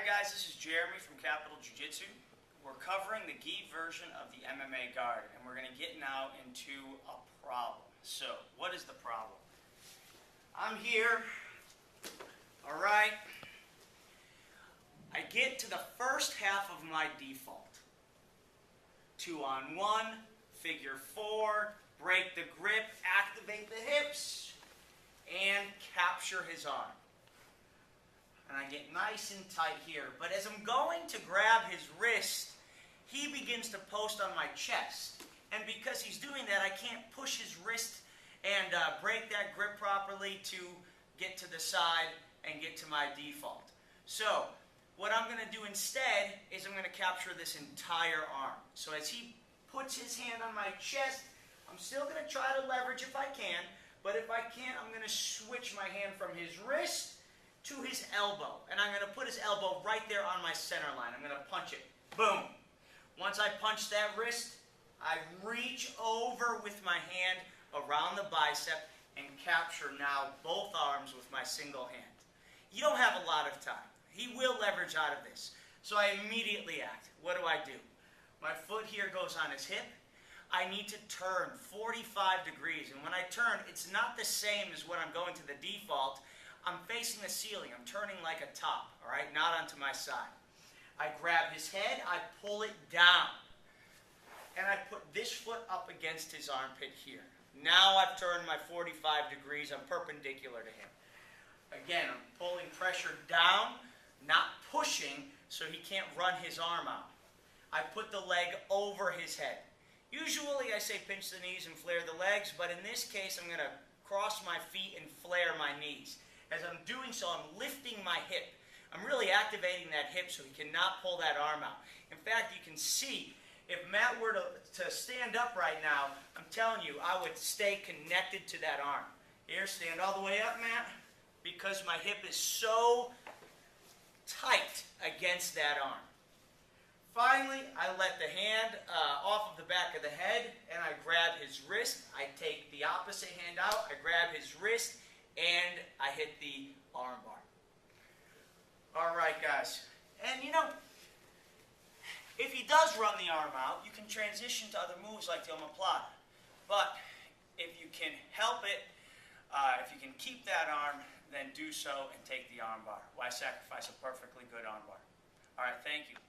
Hi guys, this is Jeremy from Capital Jiu Jitsu. We're covering the gi version of the MMA guard, and we're going to get now into a problem. So, what is the problem? I'm here, alright. I get to the first half of my default. 2-on-1, figure 4, break the grip, activate the hips, and capture his arm. And I get nice and tight here. But as I'm going to grab his wrist, he begins to post on my chest. And because he's doing that, I can't push his wrist and break that grip properly to get to the side and get to my default. So, what I'm going to do instead is I'm going to capture this entire arm. So as he puts his hand on my chest, I'm still going to try to leverage if I can. But if I can't, I'm going to switch my hand from his wrist to his elbow, and I'm going to put his elbow right there on my center line. I'm going to punch it. Boom. Once I punch that wrist, I reach over with my hand around the bicep and capture now both arms with my single hand. You don't have a lot of time. He will leverage out of this. So I immediately act. What do? My foot here goes on his hip. I need to turn 45 degrees, and when I turn, it's not the same as when I'm going to the default. I'm facing the ceiling. I'm turning like a top, all right, not onto my side. I grab his head, I pull it down, and I put this foot up against his armpit here. Now I've turned my 45 degrees. I'm perpendicular to him. Again, I'm pulling pressure down, not pushing, so he can't run his arm out. I put the leg over his head. Usually I say pinch the knees and flare the legs, but in this case I'm going to cross my feet and flare my knees. As I'm doing so, I'm lifting my hip. I'm really activating that hip so he cannot pull that arm out. In fact, you can see, if Matt were to stand up right now, I'm telling you, I would stay connected to that arm. Here, stand all the way up, Matt, because my hip is so tight against that arm. Finally, I let the hand off of the back of the head, and I grab his wrist. I take the opposite hand out, I grab his wrist, and I hit the arm bar. All right, guys. And you know, if he does run the arm out, you can transition to other moves like the omoplata. But if you can help it, if you can keep that arm, then do so and take the arm bar. Why sacrifice a perfectly good arm bar? All right, thank you.